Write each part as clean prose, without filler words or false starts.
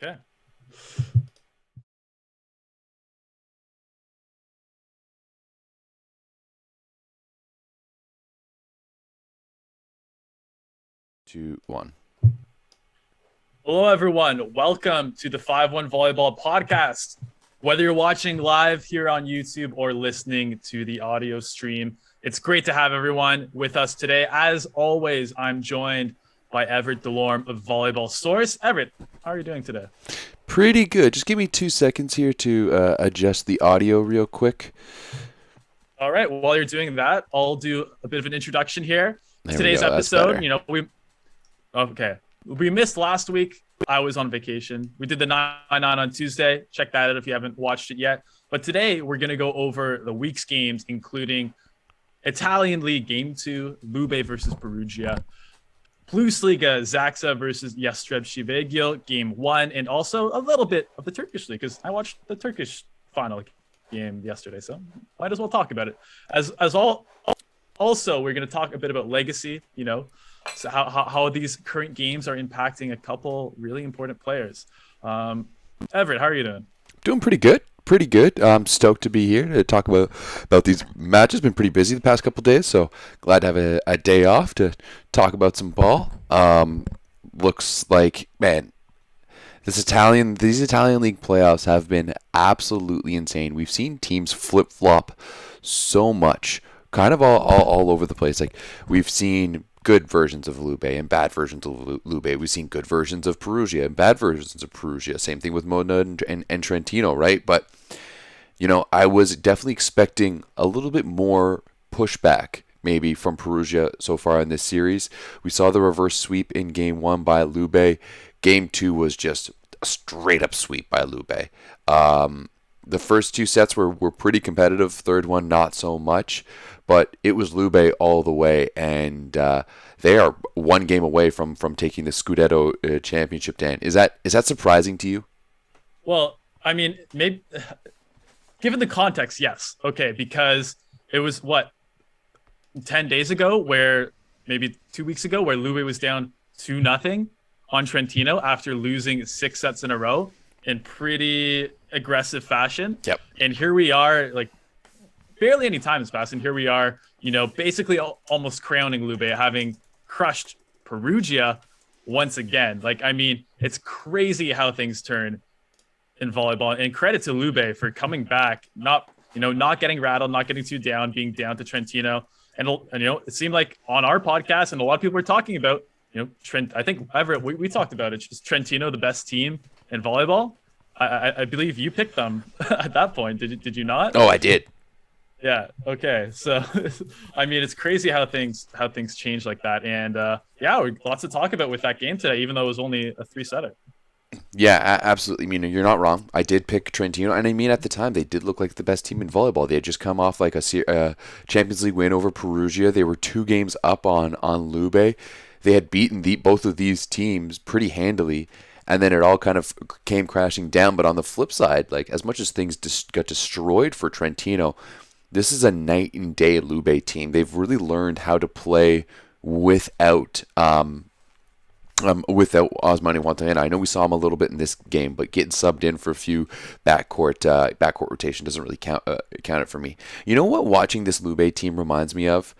Okay. Two, one. Hello, everyone. Welcome to the 5-1 Volleyball Podcast. Whether you're watching live here on YouTube or listening to the audio stream, it's great to have everyone with us today. As always, I'm joined by Everett Delorme of Volleyball Source. Everett, how are you doing today? Pretty good. Just give me 2 seconds here to adjust the audio real quick. All right. While you're doing that, I'll do a bit of an introduction here. There we Today's go. That's episode, better. we missed last week. I was on vacation. We did the 9-9 on Tuesday. Check that out if you haven't watched it yet. But today we're going to go over the week's games, including Italian League Game 2, Lube versus Perugia, Plus Liga Zaxa versus Yastreb Shivegil Game 1, and also a little bit of the Turkish League because I watched the Turkish final game yesterday, so might as well talk about it. Also, we're going to talk a bit about legacy, so how these current games are impacting a couple really important players. Everett, how are you doing? Doing pretty good. Pretty good. I'm stoked to be here to talk about these matches. Been pretty busy the past couple days, so glad to have a day off to talk about some ball. Looks like, man, these Italian League playoffs have been absolutely insane. We've seen teams flip-flop so much, kind of all over the place. Like, we've seen good versions of Lube and bad versions of Lube. We've seen good versions of Perugia and bad versions of Perugia. Same thing with Modena and Trentino, right? But, I was definitely expecting a little bit more pushback maybe from Perugia so far in this series. We saw the reverse sweep in Game 1 by Lube. Game 2 was just a straight-up sweep by Lube. The first two sets were pretty competitive. Third one, not so much. But it was Lube all the way, and they are one game away from taking the Scudetto championship, Dan. Is that surprising to you? Well, I mean, maybe given the context, yes. Okay, because it was 10 days ago, maybe 2 weeks ago, where Lube was down 2-0 on Trentino after losing 6 sets in a row in pretty aggressive fashion. Yep. And here we are, like, barely any time has passed, and here we are, basically almost crowning Lube, having crushed Perugia once again. Like, I mean, it's crazy how things turn in volleyball, and credit to Lube for coming back, not getting rattled, not getting too down, being down to Trentino. And it seemed like on our podcast, and a lot of people were talking about, Trent. I think Everett, we talked about it. Is Trentino the best team in volleyball? I believe you picked them at that point. Did you not? Oh, I did. Yeah. Okay. So, I mean, it's crazy how things change like that. And lots to talk about with that game today, even though it was only a 3-setter. Yeah, absolutely. I mean, you're not wrong. I did pick Trentino, and I mean, at the time, they did look like the best team in volleyball. They had just come off like a Champions League win over Perugia. They were 2 games up on Lube. They had beaten both of these teams pretty handily, and then it all kind of came crashing down. But on the flip side, like, as much as things got destroyed for Trentino, this is a night and day Lube team. They've really learned how to play without Osmani Wantana. I know we saw him a little bit in this game, but getting subbed in for a few backcourt rotation doesn't really count it for me. You know what watching this Lube team reminds me of?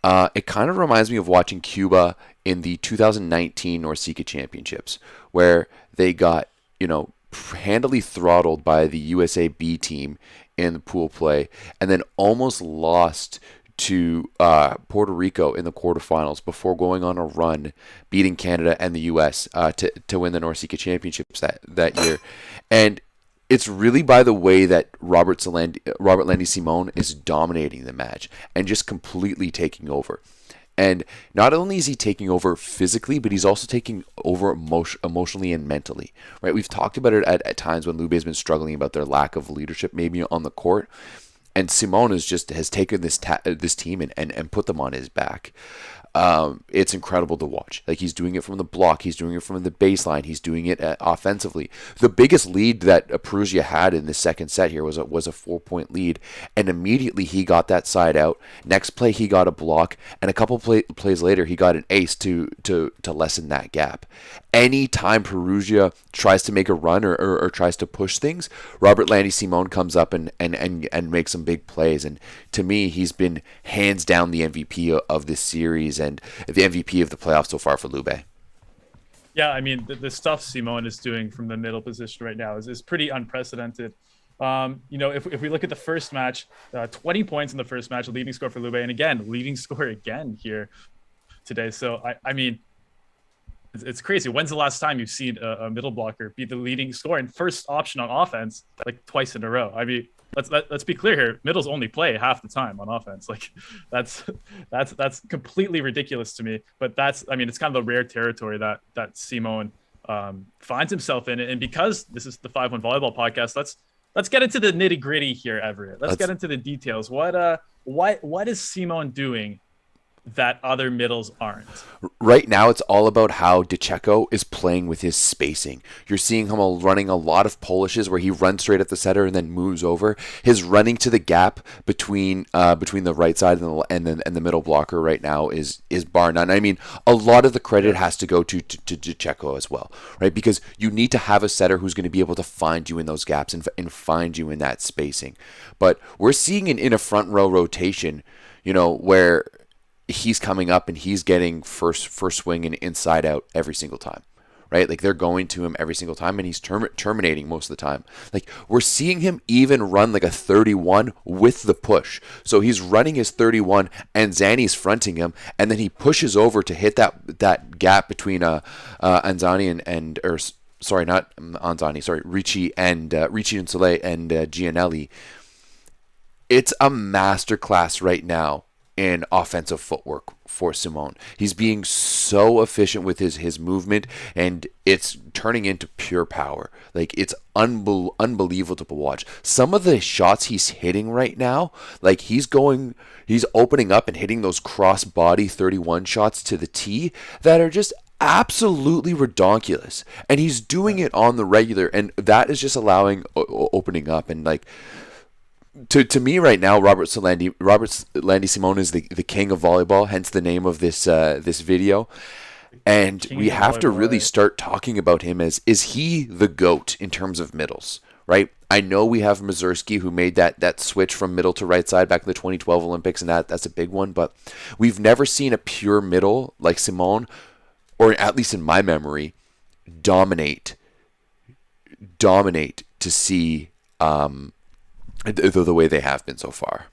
It kind of reminds me of watching Cuba in the 2019 NORCECA Championships, where they got, handily throttled by the USA B team in the pool play, and then almost lost to Puerto Rico in the quarterfinals before going on a run, beating Canada and the US to win the NORCECA Championships that year. And it's really by the way that Robertlandy Simon is dominating the match and just completely taking over. And not only is he taking over physically, but he's also taking over emotionally and mentally. Right? We've talked about it at times when Lube has been struggling about their lack of leadership maybe on the court. And Simon has taken this team and put them on his back. it's incredible to watch. Like, he's doing it from the block, he's doing it from the baseline, he's doing it offensively. The biggest lead that Perugia had in the second set here was a 4-point lead, and immediately he got that side out. Next play he got a block, and a couple plays later he got an ace to lessen that gap. Anytime Perugia tries to make a run or tries to push things, Robertlandy Simon comes up and makes some big plays. And to me, he's been hands down the MVP of this series and the MVP of the playoffs so far for Lube. Yeah, I mean, the stuff Simon is doing from the middle position right now is pretty unprecedented. If we look at the first match, 20 points in the first match, leading score for Lube, and again, leading score again here today. So, I mean, it's crazy. When's the last time you've seen a middle blocker be the leading scorer and first option on offense like twice in a row? I mean, let's be clear here. Middles only play half the time on offense. Like that's completely ridiculous to me. But it's kind of the rare territory that Simon finds himself in. And because this is the 5-1 Volleyball podcast, let's get into the nitty gritty here, Everett. Let's get into the details. What is Simon doing that other middles aren't? Right now, it's all about how DeCecco is playing with his spacing. You're seeing him running a lot of Polishes where he runs straight at the setter and then moves over. His running to the gap between the right side and the middle blocker right now is bar none. I mean, a lot of the credit has to go to DeCecco as well, right? Because you need to have a setter who's going to be able to find you in those gaps and find you in that spacing. But we're seeing in a front row rotation, where he's coming up and he's getting first swing and inside out every single time, right? Like, they're going to him every single time, and he's terminating most of the time. Like, we're seeing him even run like a 31 with the push. So he's running his 31 and Zanni's fronting him, and then he pushes over to hit that gap between Ricci and Soleil and Gianelli. It's a masterclass right now in offensive footwork for Simon. He's being so efficient with his movement, and it's turning into pure power. Like, it's unbelievable to watch. Some of the shots he's hitting right now, like, he's opening up and hitting those cross-body 31 shots to the tee that are just absolutely redonkulous. And he's doing it on the regular, and that is just allowing opening up. And, like, To me right now, Robertlandy Simon is the king of volleyball, hence the name of this video. And we have to really start talking about him as, is he the GOAT in terms of middles, right? I know we have Mazurski, who made that switch from middle to right side back in the 2012 Olympics, and that's a big one. But we've never seen a pure middle like Simon, or at least in my memory, dominate to see the way they have been so far.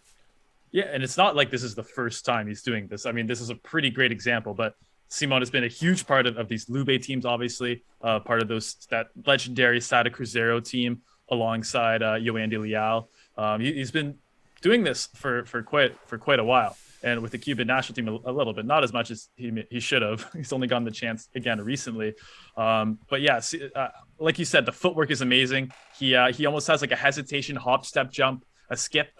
Yeah, and it's not like this is the first time he's doing this. I mean, this is a pretty great example, but Simon has been a huge part of these Lube teams, obviously, part of that legendary Sada Cruzeiro team alongside Yoandy Leal. He's been doing this for quite a while, and with the Cuban national team a little bit, not as much as he should have. He's only gotten the chance again recently. But yeah, like you said, the footwork is amazing. He almost has like a hesitation hop step jump, a skip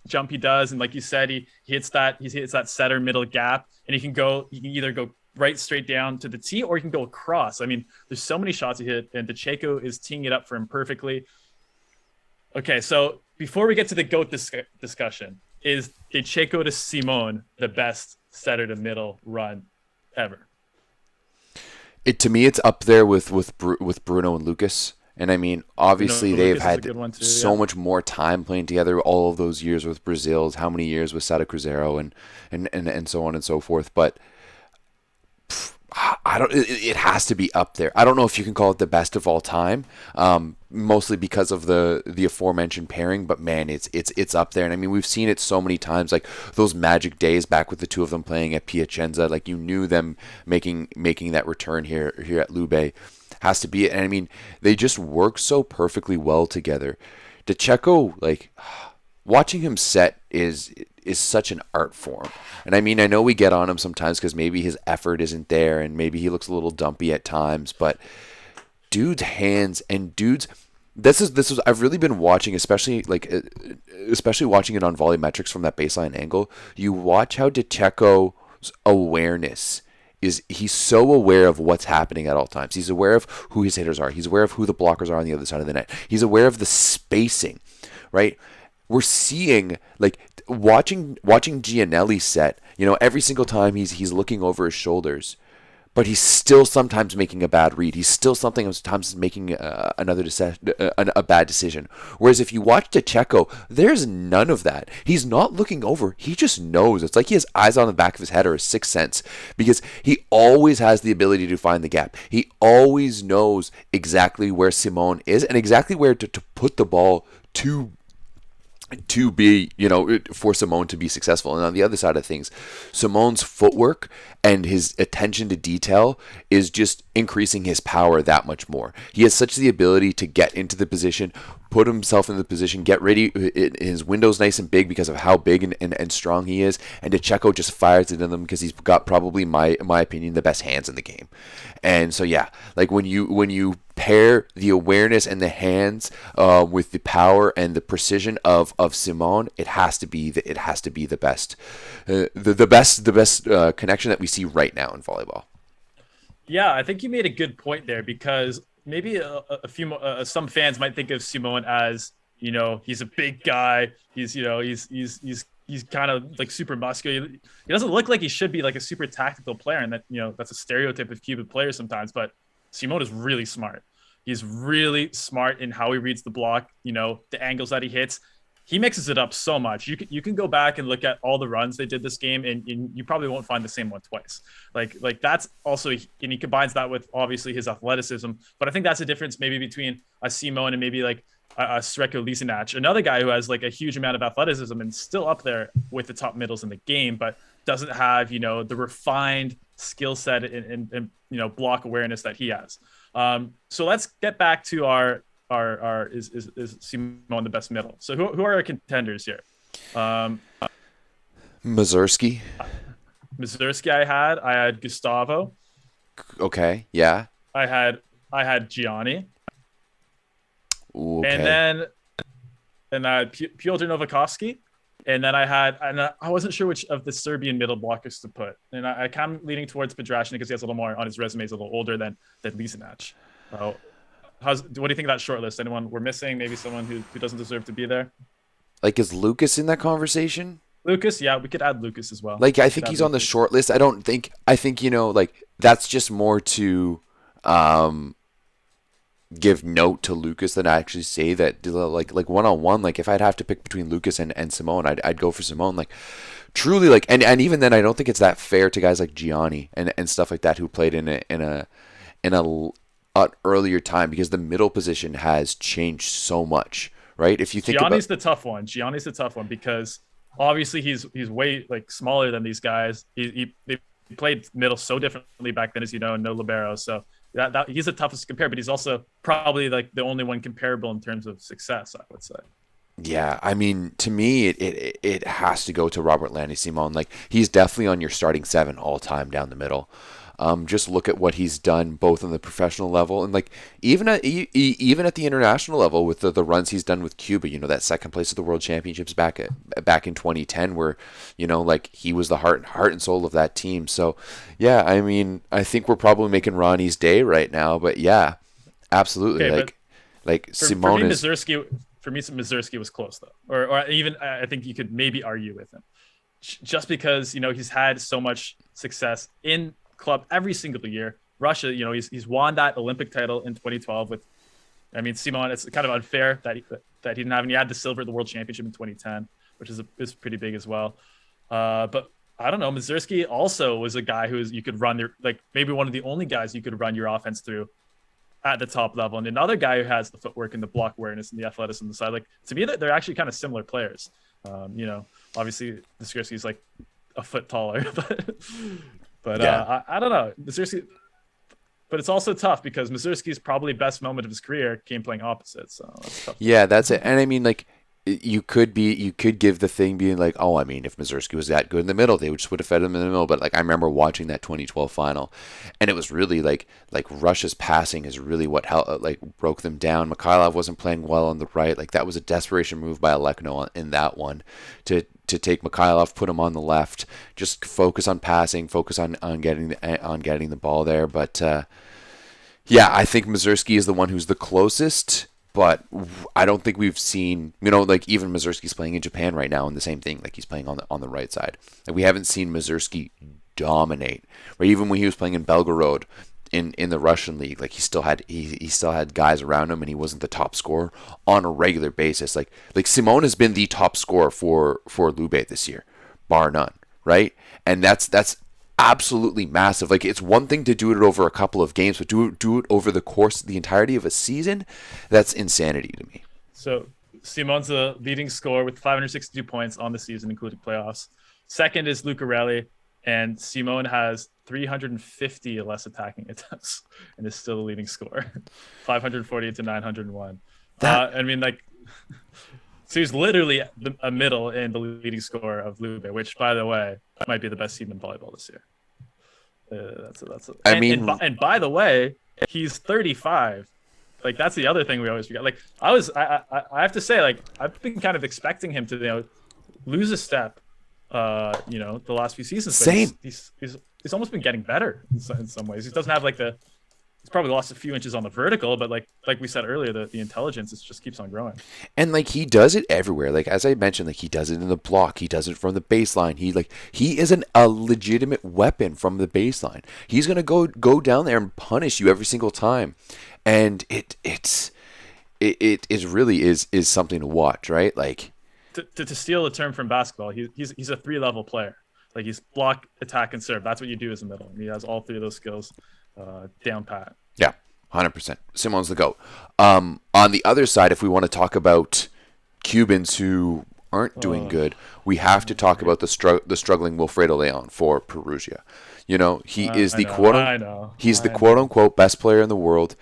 jump he does, and like you said, he hits that setter middle gap, and he can either go right straight down to the tee, or he can go across. I mean, there's so many shots he hit, and DeCecco is teeing it up for him perfectly. Okay, so before we get to the GOAT discussion, is DeCecco to Simon the best setter to middle run ever? To me, it's up there with Bruno and Lucas. And I mean, obviously they've had so much more time playing together, all of those years with Brazil, how many years with Sada Cruzeiro and so on and so forth. But it has to be up there. I don't know if you can call it the best of all time, mostly because of the aforementioned pairing, but man, it's up there. And I mean, we've seen it so many times, like those magic days back with the two of them playing at Piacenza, like you knew them making that return here at Lube. Has to be it. And I mean, they just work so perfectly well together. DeCecco, like, watching him set is such an art form. And I mean, I know we get on him sometimes because maybe his effort isn't there and maybe he looks a little dumpy at times, but dude's hands and this is I've really been watching, especially watching it on volleymetrics from that baseline angle. You watch how DeCecco awareness is he's so aware of what's happening at all times. He's aware of who his hitters are. He's aware of who the blockers are on the other side of the net. He's aware of the spacing, right? We're seeing like watching Gianelli set, every single time he's looking over his shoulders, but he's still sometimes making a bad read. He's still sometimes making a bad decision. Whereas if you watch DeCecco, there's none of that. He's not looking over. He just knows. It's like he has eyes on the back of his head or a sixth sense, because he always has the ability to find the gap. He always knows exactly where Simon is and exactly where to put the ball to be, for Simone to be successful. And on the other side of things, Simone's footwork and his attention to detail is just increasing his power that much more. He has such the ability to get into the position, put himself in the position, get ready. His window's nice and big because of how big and strong he is. And DeCecco just fires it in them because he's got probably, in my opinion, the best hands in the game. And so, yeah, like when you pair the awareness and the hands with the power and the precision of Simone, it has to be the best, the best connection that we see right now in volleyball. Yeah, I think you made a good point there, because maybe some fans might think of Simone as, he's a big guy. He's kind of like super muscular. He doesn't look like he should be like a super tactical player, and that that's a stereotype of Cuban players sometimes. But Simone is really smart. He's really smart in how he reads the block. The angles that he hits. He mixes it up so much. You can go back and look at all the runs they did this game, and you probably won't find the same one twice. Like that's also, and he combines that with obviously his athleticism. But I think that's the difference maybe between a Simone and maybe like a Sreko Lisinac, another guy who has like a huge amount of athleticism and still up there with the top middles in the game, but doesn't have the refined skill set and block awareness that he has. So let's get back to our is Simone the best middle? So who are our contenders here? Mazursky. I had Gustavo. Okay, yeah. I had Gianni. Ooh, okay. And I had Piotr Novakovsky. And then I wasn't sure which of the Serbian middle blockers to put. And I kind of leaning towards Pedrashnik because he has a little more on his resume. He's a little older than Lisinac. What do you think of that short list? Anyone we're missing? Maybe someone who doesn't deserve to be there? Like, is Lucas in that conversation? Lucas, yeah, we could add Lucas as well. Like, I think he's on the short list. I think like that's just more to give note to Lucas than I actually say that, like one-on-one, like if I'd have to pick between Lucas and Simone, I'd go for Simone. Like, truly, like, and even then I don't think it's that fair to guys like Gianni and stuff like that who played in a earlier time, because the middle position has changed so much, right? If you think Gianni's the tough one because obviously he's way like smaller than these guys. They played middle so differently back then, as no libero. So that he's the toughest to compare, but he's also probably like the only one comparable in terms of success, I would say. Yeah, I mean, to me, it has to go to Robertlandy Simon. Like, he's definitely on your starting 7 all time down the middle. Just look at what he's done both on the professional level and like even at the international level with the runs he's done with Cuba. That second place at the World Championships back in 2010, where like he was the heart and soul of that team. So yeah, I mean, I think we're probably making Ronnie's day right now, but yeah, absolutely. Okay, like Simone is. For me, Mazursky was close though, or even I think you could maybe argue with him, just because he's had so much success in club every single year. Russia, he's won that Olympic title in 2012 with. I mean, Simon. It's kind of unfair that he didn't have, and he had the silver at the World Championship in 2010, which is pretty big as well. But I don't know. Mazursky also was a guy you could run like maybe one of the only guys you could run your offense through at the top level, and another guy who has the footwork and the block awareness and the athleticism on the side. Like, to me, they're actually kind of similar players. Obviously, Mazursky's like a foot taller, but yeah. I don't know. Mazursky, but it's also tough because Mazursky's probably best moment of his career came playing opposite. So that's tough. Yeah, that's it. And I mean, like, you could give the thing being like, oh, I mean, if Mazursky was that good in the middle, they would have fed him in the middle. But like, I remember watching that 2012 final, and it was really like Russia's passing is really what broke them down. Mikhailov wasn't playing well on the right. Like, that was a desperation move by Alekno in that one to take Mikhailov, put him on the left, just focus on passing, focus on getting the ball there. But yeah, I think Mazurski is the one who's the closest. But I don't think we've seen, like even Mazurski's playing in Japan right now, and the same thing, like he's playing on the right side. Like we haven't seen dominate. Right, even when he was playing in Belgorod in the Russian league, like he still had guys around him, and he wasn't the top scorer on a regular basis. Like Simon has been the top scorer for Lube this year, bar none. Right, and that's absolutely massive. Like it's one thing to do it over a couple of games, but do it over the course of the entirety of a season. That's insanity to me. So Simon's the leading scorer with 562 points on the season, including playoffs. Second is Lucarelli, and Simon has 350 less attacking attempts and is still the leading scorer, 548 to 901. I mean, like, so he's literally a middle in the leading scorer of Lube, which, by the way, might be the best team in volleyball this year. And by the way, he's 35. Like that's the other thing we always forget. Like I have to say, like I've been kind of expecting him to lose a step. The last few seasons. Same. He's almost been getting better in some ways. He doesn't have he's probably lost a few inches on the vertical, but like we said earlier, the intelligence just keeps on growing. And like he does it everywhere. Like as I mentioned, like he does it in the block, he does it from the baseline. He is a legitimate weapon from the baseline. He's gonna go down there and punish you every single time, and it really is something to watch, right? Like to steal a term from basketball, he's a 3-level player. Like he's block, attack, and serve. That's what you do as a middle. And he has all 3 of those skills down pat. Yeah, 100%. Simon's the GOAT. On the other side, if we want to talk about Cubans who aren't doing good, we have to talk about the struggling Wilfredo Leon for Perugia. He is the quote-unquote best player in the world,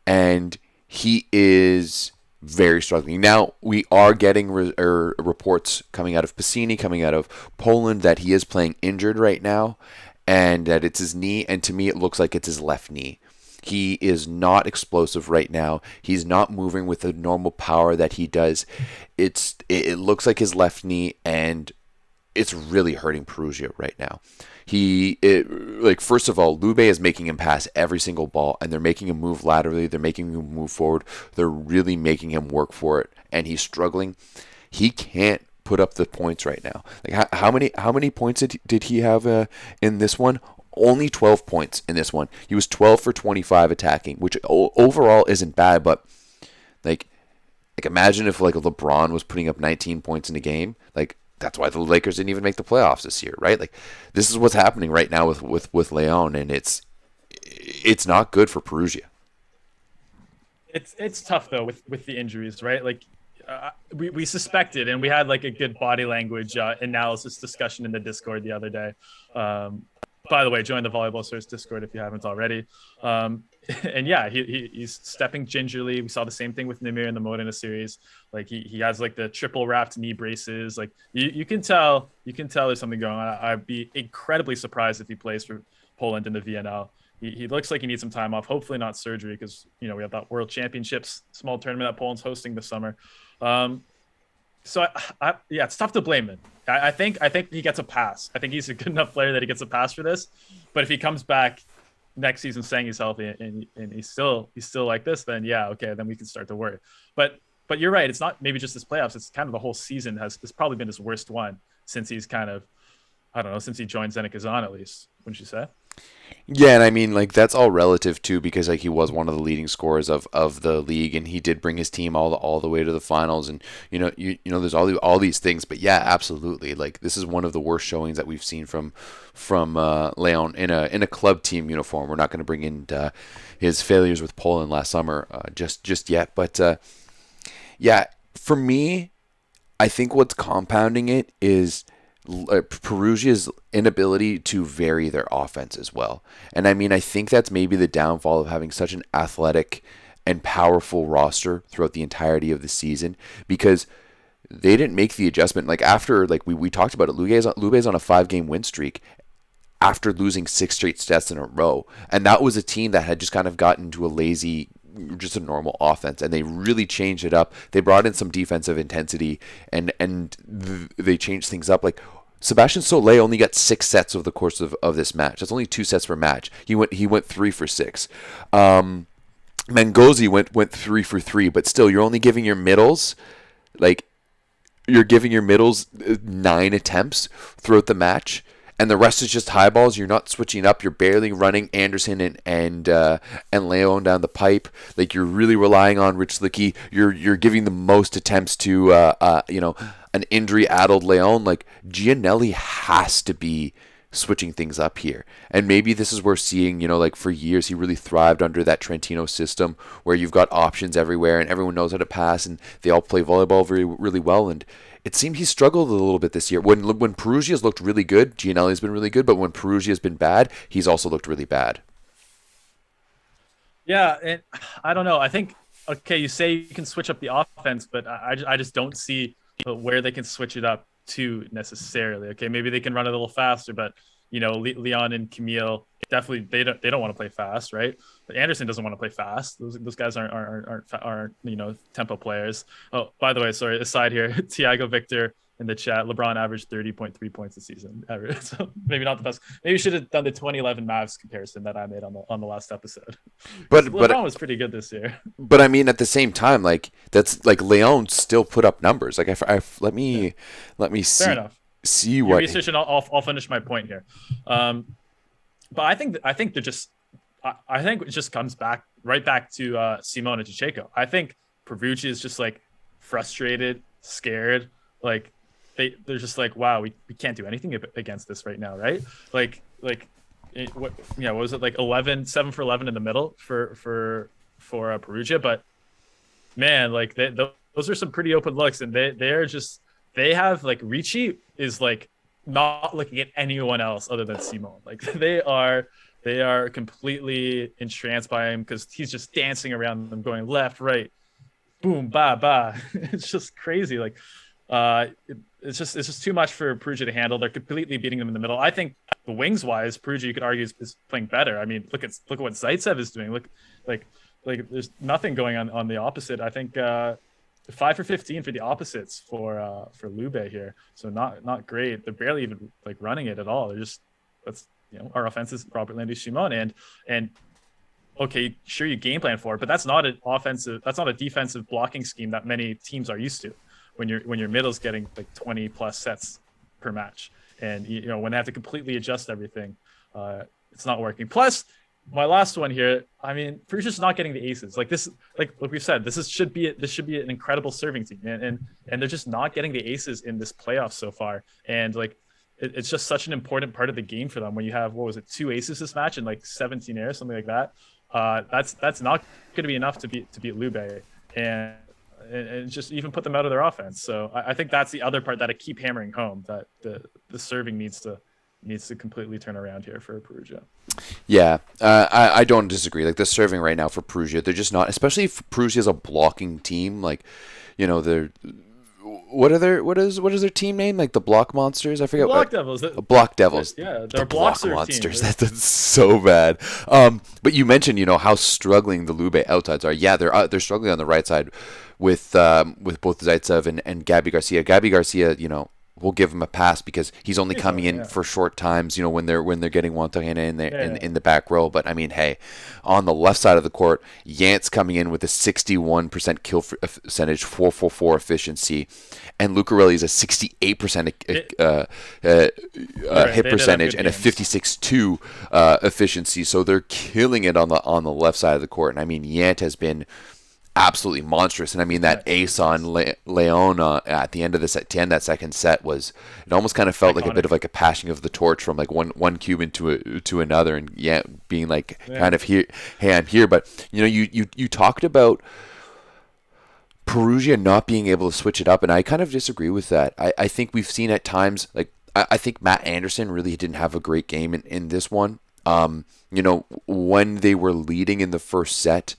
and he is very struggling. Now, we are getting reports coming out of Pacini, coming out of Poland, that he is playing injured right now, and that it's his knee, and to me it looks like it's his left knee. He is not explosive right now. He's not moving with the normal power that he does. It looks like his left knee, and it's really hurting Perugia right now. First of all, Lube is making him pass every single ball, and they're making him move laterally. They're making him move forward. They're really making him work for it, and he's struggling. He can't put up the points right now. Like how many points did he have in this one? Only 12 points in this one. He was 12 for 25 attacking, which overall isn't bad, but like imagine if like LeBron was putting up 19 points in a game. Like that's why the Lakers didn't even make the playoffs this year, right? Like this is what's happening right now with Leon, and it's not good for Perugia. It's tough though with the injuries, right? Like we suspected, and we had like a good body language analysis discussion in the Discord the other day. By the way, join the Volleyball Source Discord if you haven't already. And yeah, he's stepping gingerly. We saw the same thing with Nimir in the Modena series. Like he has like the triple wrapped knee braces. Like you can tell there's something going on. I'd be incredibly surprised if he plays for Poland in the VNL. He looks like he needs some time off. Hopefully not surgery, because we have that World Championships small tournament that Poland's hosting this summer. So it's tough to blame him. I think he gets a pass. I think he's a good enough player that he gets a pass for this. But if he comes back next season saying he's healthy and he's still like this, then yeah, okay, then we can start to worry. But you're right. It's not maybe just this playoffs. It's kind of the whole season has probably been his worst one since he's kind of, I don't know, since he joined Zenit Kazan at least, wouldn't you say? Yeah, and I mean, like, that's all relative too, because like he was one of the leading scorers of the league, and he did bring his team all the way to the finals, and there's all these things. But yeah, absolutely, like this is one of the worst showings that we've seen from Leon in a club team uniform. We're not going to bring in his failures with Poland last summer just yet, but yeah, for me, I think what's compounding it is Perugia's inability to vary their offense as well. And I mean, I think that's maybe the downfall of having such an athletic and powerful roster throughout the entirety of the season, because they didn't make the adjustment. Like after, like we talked about it, Lube's on a 5-game win streak after losing 6 straight sets in a row. And that was a team that had just kind of gotten to a lazy just a normal offense, and they really changed it up. They brought in some defensive intensity, and they changed things up. Like Sebastian Solé only got 6 sets over the course of this match. That's only 2 sets per match. He went 3 for 6. Mengozzi went 3 for 3, but still, you're only giving your middles like. You're giving your middles 9 attempts throughout the match, and the rest is just high balls. You're not switching up. You're barely running Anderson and Leon down the pipe. Like, you're really relying on Rich Licky. You're giving the most attempts to an injury-addled Leon. Like, Gianelli has to be switching things up here. And maybe this is where seeing, like for years he really thrived under that Trentino system where you've got options everywhere and everyone knows how to pass and they all play volleyball really well. And it seemed he struggled a little bit this year. When Perugia's looked really good, Gianelli's been really good, but when Perugia's been bad, he's also looked really bad. Yeah, and I don't know. I think, okay, you say you can switch up the offense, but I just don't see where they can switch it up to necessarily. Okay, maybe they can run it a little faster, but Leon and Camille definitely they don't want to play fast, right? But Anderson doesn't want to play fast. Those guys aren't tempo players. Oh, by the way, sorry, aside here, Tiago Victor in the chat, LeBron averaged 30.3 points a season. So maybe not the best. Maybe we should have done the 2011 Mavs comparison that I made on the last episode. But LeBron was pretty good this year. But I mean, at the same time, like that's like Leon still put up numbers. Like let me see. Fair enough. See what research, and I'll finish my point here. But I think they're just. I think it just comes right back to Simone and Chicheco. I think Perugia is just like frustrated, scared, like. They're just like, wow, we can't do anything against this right now, right? What was it, like 7 for 11 in the middle for Perugia? But man, like those are some pretty open looks, and they have like Ricci is like not looking at anyone else other than Simone. Like they are completely entranced by him because he's just dancing around them, going left, right, boom, ba ba. It's just crazy, like. It's just too much for Perugia to handle. They're completely beating them in the middle. I think the wings wise, Perugia, you could argue, is playing better. I mean, look at what Zaitsev is doing. Look, like there's nothing going on the opposite. I think 5 for 15 for the opposites for Lube here. So not great. They're barely even like running it at all. They're just our offense is Robertlandy Simon and okay, sure you game plan for it, but that's not a defensive blocking scheme that many teams are used to. When your middle's getting like 20 plus sets per match, and when they have to completely adjust everything, it's not working. Plus, my last one here, I mean, Perugia's not getting the aces. Like this, like we've said, this should be an incredible serving team, and they're just not getting the aces in this playoff so far. And like it's just such an important part of the game for them when you have 2 aces this match and like 17 airs, something like that. That's not going to be enough to beat Lube, and just even put them out of their offense. So I think that's the other part that I keep hammering home, that the serving needs to completely turn around here for Perugia. Yeah, I don't disagree. Like the serving right now for Perugia, they're just not, especially if Perugia is a blocking team. Like, they're what is their team name? Like the Block Monsters? I forget. Block Devils. Block Devils. Yeah, they're Block Monsters. That's so bad. But you mentioned how struggling the Lube outsides are. Yeah, they're struggling on the right side with both Zaitsev and Gabby Garcia. Gabby Garcia, we'll give him a pass because he's only coming in for short times, when they're getting Wantahena in the back row. But I mean, hey, on the left side of the court, Yant's coming in with a 61% kill percentage, 444 efficiency, and Lucarelli is a 68% hit percentage and a 56.2 efficiency. So they're killing it on the left side of the court. And I mean, Yant has been absolutely monstrous, and I mean that ace on Leon at the end of to end that second set it almost kind of felt like a bit of like a passing of the torch from like one Cuban to another, and being like kind of here, hey, I'm here. But you talked about Perugia not being able to switch it up, and I kind of disagree with that. I think we've seen at times, like I think Matt Anderson really didn't have a great game in this one. When they were leading in the first set,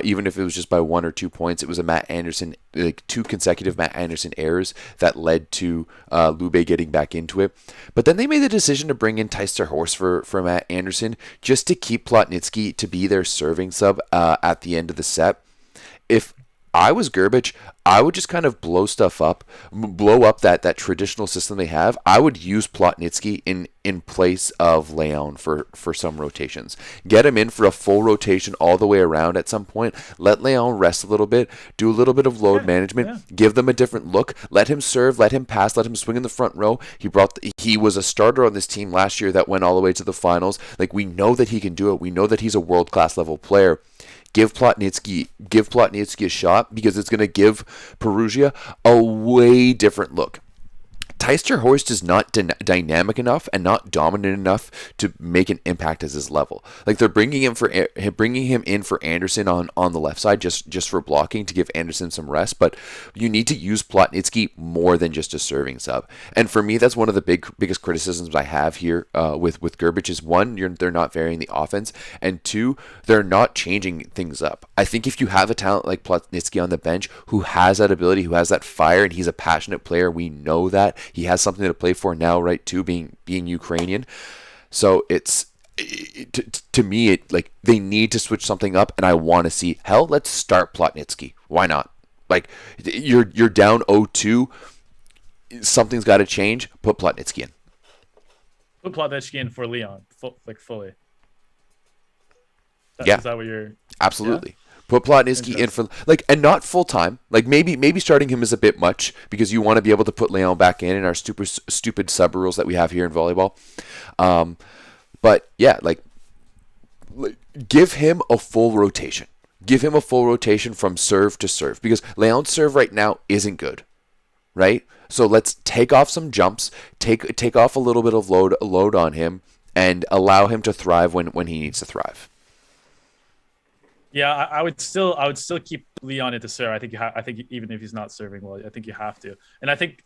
even if it was just by 1 or 2 points, it was a Matt Anderson, like 2 consecutive Matt Anderson errors that led to Lube getting back into it. But then they made the decision to bring in Tyster Horst for Matt Anderson just to keep Plotnitsky to be their serving sub at the end of the set. If I was Gerbich, I would just kind of blow up that traditional system they have. I would use Plotnitsky in place of Leon for some rotations. Get him in for a full rotation all the way around at some point. Let Leon rest a little bit. Do a little bit of load management. Yeah. Give them a different look. Let him serve. Let him pass. Let him swing in the front row. He was a starter on this team last year that went all the way to the finals. Like, we know that he can do it. We know that he's a world-class level player. Give Plotnitsky a shot, because it's going to give Perugia a way different look. Tyster Horst is not dynamic enough and not dominant enough to make an impact as his level. Like, they're bringing him in for Anderson on the left side just for blocking to give Anderson some rest. But you need to use Plotnitsky more than just a serving sub. And for me, that's one of the biggest criticisms I have here with Gerbich is, one, they're not varying the offense, and two, they're not changing things up. I think if you have a talent like Plotnitsky on the bench who has that ability, who has that fire, and he's a passionate player, we know that. He has something to play for now, right, too, being Ukrainian. So to me, they need to switch something up, and I want to see, let's start Plotnitsky. Why not? Like, you're down 0-2. Something's got to change. Put Plotnitsky in. Put Plotnitsky in for Leon, fully. Yeah. Is that what you're... Absolutely. Yeah? Put Plotnitsky in for, and not full time. Like, maybe starting him is a bit much, because you want to be able to put Leon back in our stupid sub rules that we have here in volleyball. But yeah, give him a full rotation. Give him a full rotation from serve to serve, because Leon's serve right now isn't good, right? So let's take off some jumps, take off a little bit of load on him, and allow him to thrive when he needs to thrive. Yeah, I would still keep Leon into serve. I think even if he's not serving well, I think you have to. And I think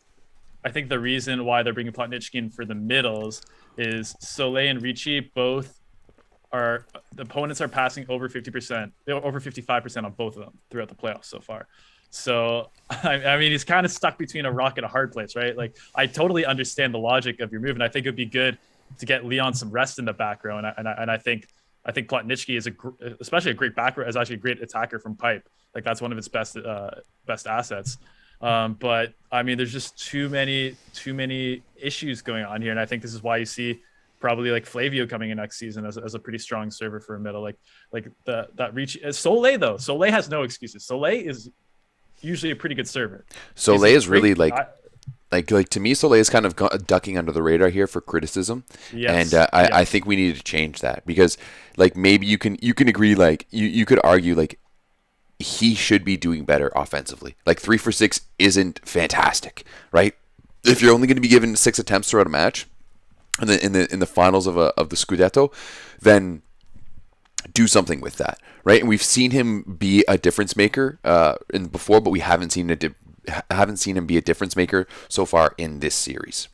the reason why they're bringing Plotnitsky in for the middles is Soleil and Ricci both the opponents are passing over 50%, over 55% on both of them throughout the playoffs so far. So I mean, he's kind of stuck between a rock and a hard place, right? Like, I totally understand the logic of your move, and I think it'd be good to get Leon some rest in the back row, and I think Plotnitsky is especially a great back row, is actually a great attacker from pipe. Like, that's one of its best assets. But I mean, there's just too many issues going on here, and I think this is why you see probably like Flavio coming in next season as a pretty strong server for a middle. Like that reach. Soleil though, Soleil has no excuses. Soleil is usually a pretty good server. Soleil is really like to me, Soleil is kind of ducking under the radar here for criticism. Yes. And I think we need to change that, because maybe you can agree, you could argue he should be doing better offensively. 3 for 6 isn't fantastic, right? If you're only going to be given 6 attempts throughout a match in the finals of the Scudetto, then do something with that, right? And we've seen him be a difference maker before, but we haven't seen him be a difference maker so far in this series.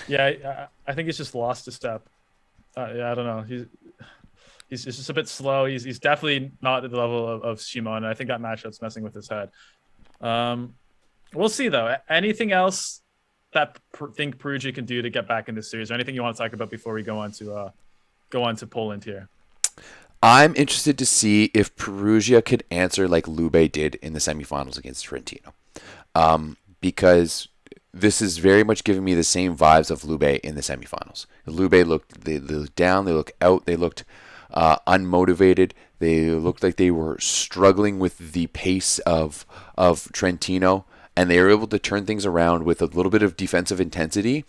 Yeah, I think he's just lost a step. I don't know. He's just a bit slow. He's definitely not at the level of Shimon. And I think that matchup's messing with his head. We'll see though. Anything else that think Perugia can do to get back in this series, or anything you want to talk about before we go on to Poland here? I'm interested to see if Perugia could answer like Lube did in the semifinals against Trentino. Because this is very much giving me the same vibes of Lube in the semifinals. Lube looked down, they looked out, they looked unmotivated. They looked like they were struggling with the pace of Trentino, and they were able to turn things around with a little bit of defensive intensity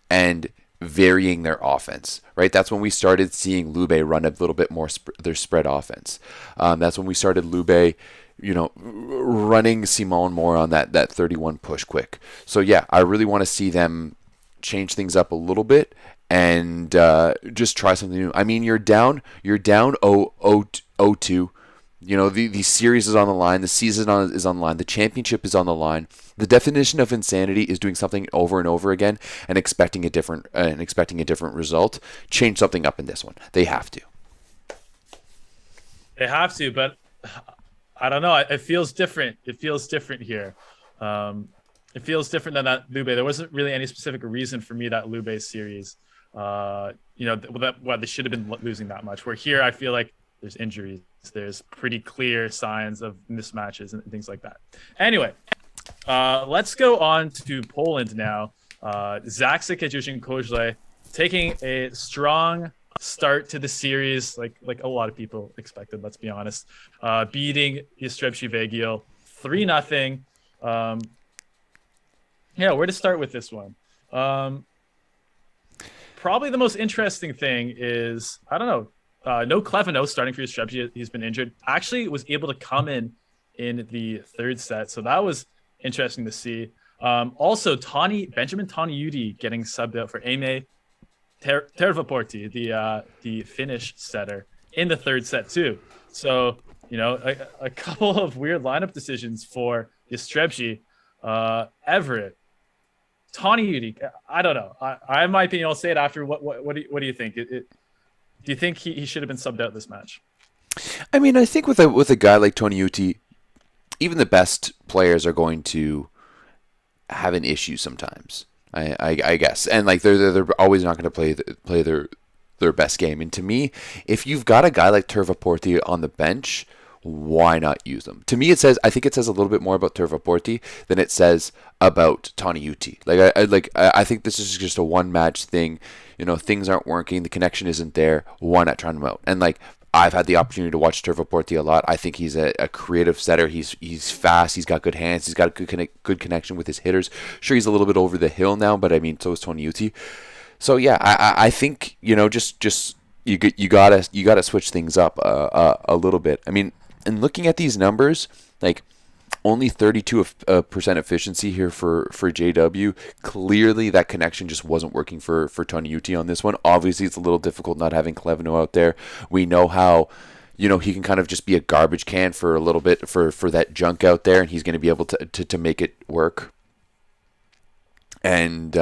and varying their offense, right? That's when we started seeing Lube run a little bit more their spread offense. That's when we started Lube, running Simon more on that 31 push quick. So yeah, I really want to see them change things up a little bit and just try something new. I mean, you're down 0-2. The series is on the line. The season is on the line. The championship is on the line. The definition of insanity is doing something over and over again and expecting a different result. Change something up in this one. They have to. They have to, but I don't know. It feels different. It feels different here. It feels different than that Lube. There wasn't really any specific reason for me that Lube series. They should have been losing that much. Where here, I feel like there's injuries. There's pretty clear signs of mismatches and things like that. Anyway, let's go on to Poland now. Zaksy Kędzierzyn-Koźle taking a strong start to the series, like a lot of people expected. Let's be honest, beating Jastrzębski Węgiel 3-0. Where to start with this one? Probably the most interesting thing is, I don't know. No Clevino starting for Jastrzębski. He's been injured. Actually was able to come in the third set. So that was interesting to see. Also, Benjamin Taniudi getting subbed out for Aimé Tervaporti, the Finnish setter, in the third set too. So, a couple of weird lineup decisions for Jastrzębski. Everett, Taniudi, I don't know. I have my opinion. I'll say it after. What do you think? Do you think he should have been subbed out this match? I mean, I think with a guy like Taniudi, even the best players are going to have an issue sometimes. I guess, and like they're always not going to play their best game. And to me, if you've got a guy like Tervaporti on the bench, why not use them? To me, I think it says a little bit more about Tervaporti than it says about Taniudi. I think this is just a one match thing. Things aren't working. The connection isn't there. Why not try them out? And I've had the opportunity to watch Tervaporti a lot. I think he's a creative setter. He's fast. He's got good hands. He's got a good connection with his hitters. Sure, he's a little bit over the hill now, but I mean, so is Taniudi. So yeah, I think just you gotta switch things up a little bit. I mean, and looking at these numbers, only 32% efficiency here for JW. Clearly, that connection just wasn't working for Taniudi on this one. Obviously, it's a little difficult not having Clevino out there. We know how, he can kind of just be a garbage can for a little bit for that junk out there, and he's going to be able to make it work. And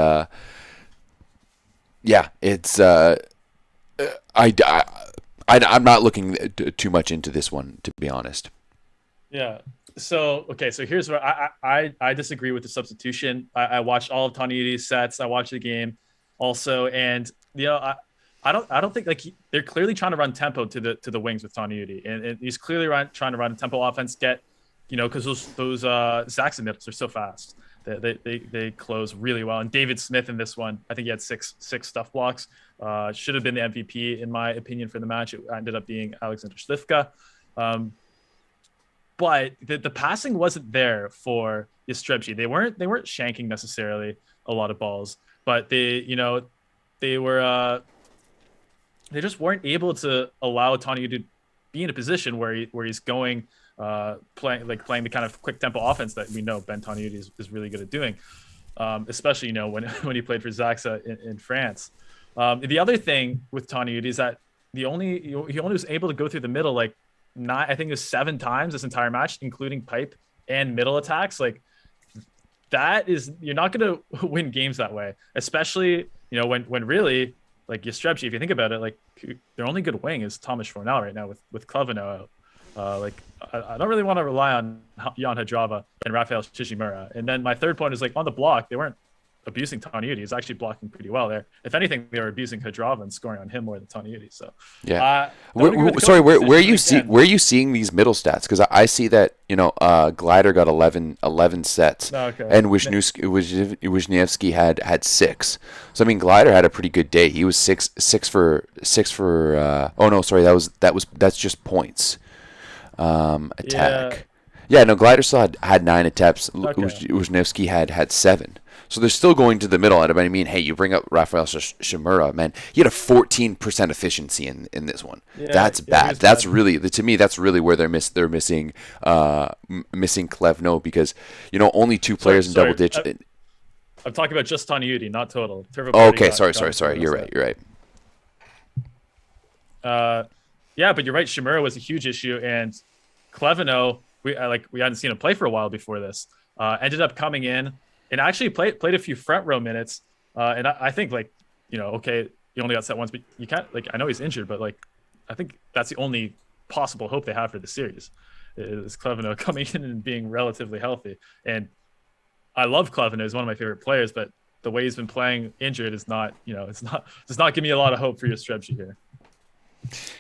it's I'm not looking too much into this one, to be honest. Yeah. So here's where I disagree with the substitution. I watched all of Taniudi's sets. I watched the game also, and I don't think they're clearly trying to run tempo to the wings with Taniudi, and he's clearly trying to run tempo offense. Because those Zaksy middles are so fast. They close really well. And David Smith in this one, I think he had six stuff blocks. Should have been the MVP in my opinion for the match. It ended up being Alexander Slivka. But the passing wasn't there for Jastrzębski. They weren't shanking necessarily a lot of balls, but they just weren't able to allow Taniudi to be in a position where he's going playing the kind of quick tempo offense that we know Ben Taniudi is really good at doing, especially when he played for Zaksy in France. The other thing with Taniudi is that he only was able to go through the middle I think it was 7 times this entire match, including pipe and middle attacks. You're not going to win games that way, especially when really Jastrzębski, if you think about it, their only good wing is Tomasz Fornal right now with Clevino out. I don't really want to rely on Jan Hadrava and Rafael Shishimura. And then my third point is on the block, they weren't abusing Taniudi. He's actually blocking pretty well there. If anything, they were abusing Hadrava and scoring on him more than Taniudi. So yeah. Where are you seeing these middle stats? Because I see that Glider got 11 sets, and Wisniewski had 6. So I mean, Glider had a pretty good day. He was six for. Oh no, sorry, that's just points. Attack. Yeah, no, Glider still had 9 attempts. Okay. Wisniewski had 7. So they're still going to the middle. And I mean, hey, you bring up Rafael Shimura, man. He had a 14% efficiency in this one. Yeah, that's bad. That's really, to me, that's really where they're missing Clevino, because only 2 players in double digit. I'm talking about just Taniudi, not total. Okay, sorry. You're right. Yeah, but you're right. Shimura was a huge issue, and Clevino, we hadn't seen him play for a while before this. Ended up coming in and actually played a few front row minutes. And I think okay, he only got set once, but you can't I know he's injured, but I think that's the only possible hope they have for the series is Clevino coming in and being relatively healthy. And I love Clevino; he's one of my favorite players, but the way he's been playing injured is not, does not give me a lot of hope for Yastrzemski here.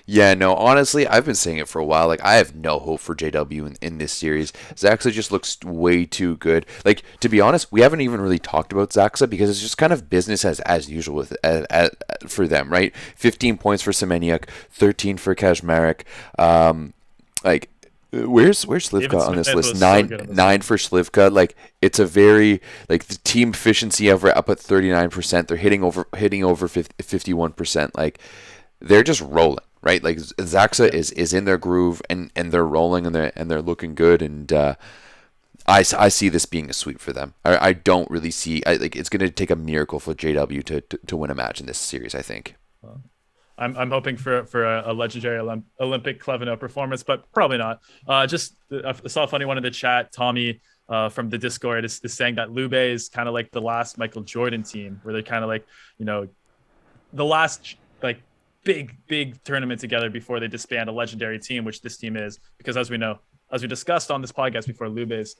Yeah, no, honestly, I've been saying it for a while. I have no hope for JW in this series. Zaxa just looks way too good. To be honest, we haven't even really talked about Zaxa because it's just kind of business as usual for them, right? 15 points for Semeniuk, 13 for Kazmarek. Where's Slivka on this list? Nine for Slivka. It's a very the team efficiency up at 39%. They're hitting over 51%. They're just rolling, right? Zaxa is in their groove and they're rolling and they're looking good. And I see this being a sweep for them. I don't really see it's going to take a miracle for JW to win a match in this series, I think. I'm hoping for a legendary Olympic Clevino performance, but probably not. I saw a funny one in the chat. Tommy from the Discord is saying that Lube is kind of like the last Michael Jordan team, where they're kind of the last big tournament together before they disband a legendary team, which this team is. Because as we discussed on this podcast before, Lube is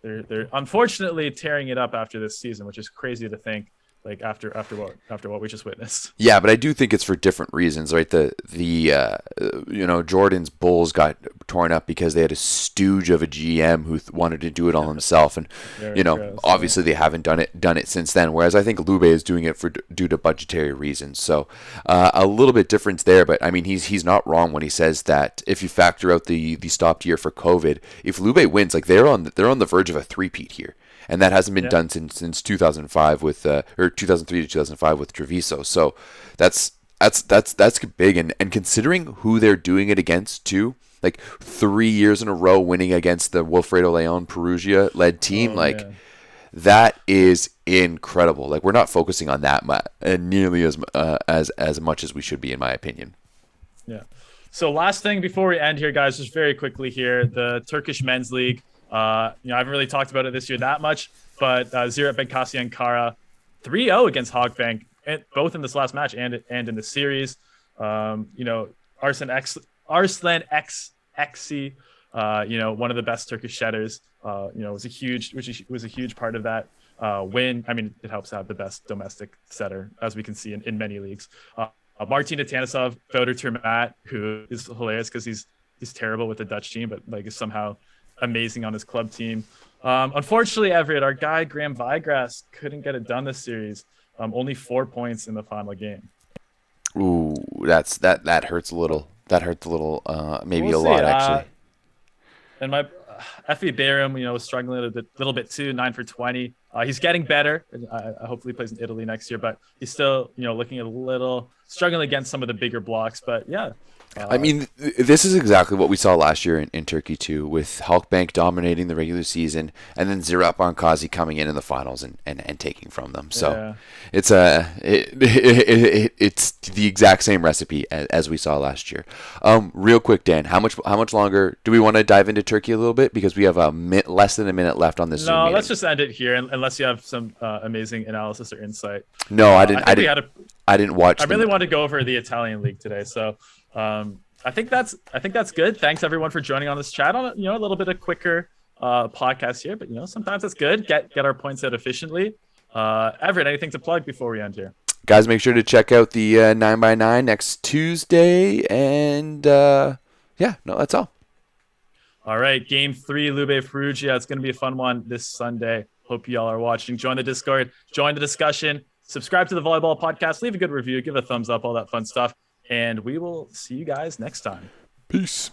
they're unfortunately tearing it up after this season, which is crazy to think. After what we just witnessed. Yeah, but I do think it's for different reasons, right? The Jordan's Bulls got torn up because they had a stooge of a GM who wanted to do it all himself, and obviously they haven't done it since then. Whereas I think Lube is doing it due to budgetary reasons. So a little bit difference there, but I mean he's not wrong when he says that if you factor out the stopped year for COVID, if Lube wins, they're on the verge of a three-peat here. And that hasn't been done since 2005 with or 2003 to 2005 with Treviso. So that's big. And considering who they're doing it against too, 3 years in a row winning against the Wilfredo Leon Perugia led team, that is incredible. We're not focusing on that nearly as much as we should be, in my opinion. Yeah. So last thing before we end here, guys, just very quickly here, the Turkish Men's League. I haven't really talked about it this year that much, but Ziraat Benkasi Ankara 3-0 against Halkbank, both in this last match and in the series. Arslan Eksi, one of the best Turkish setters, was a huge part of that win. I mean, it helps to have the best domestic setter, as we can see in many leagues. Martina Tanisov, Fodor Termat, who is hilarious because he's terrible with the Dutch team, but is somehow amazing on his club team. Unfortunately, Everett, our guy Graham Vigrass couldn't get it done this series. Only 4 points in the final game. Ooh, that hurts a little. That hurts a little, maybe a lot actually. And my Effie Bayram, was struggling a little bit too. 9 for 20. He's getting better. Hopefully, he plays in Italy next year, but he's still, looking a little struggling against some of the bigger blocks. But yeah. I mean, this is exactly what we saw last year in Turkey too, with Halkbank dominating the regular season and then Ziraat Benkasi coming in the finals and taking from them. So it's it's the exact same recipe as we saw last year. Real quick, Dan, how much longer do we want to dive into Turkey a little bit, because we have less than a minute left on this Zoom meeting. Let's just end it here unless you have some amazing analysis or insight. No, I didn't watch. I really wanted to go over the Italian league today, so. I think that's good. Thanks everyone for joining on this chat on a little bit of quicker podcast here, but sometimes it's good. Get our points out efficiently. Everett, anything to plug before we end here? Guys, make sure to check out the 9x9 next Tuesday, and that's all. All right, Game 3, Lube Perugia. It's going to be a fun one this Sunday. Hope you all are watching. Join the Discord. Join the discussion. Subscribe to the Volleyball Podcast. Leave a good review. Give a thumbs up. All that fun stuff. And we will see you guys next time. Peace.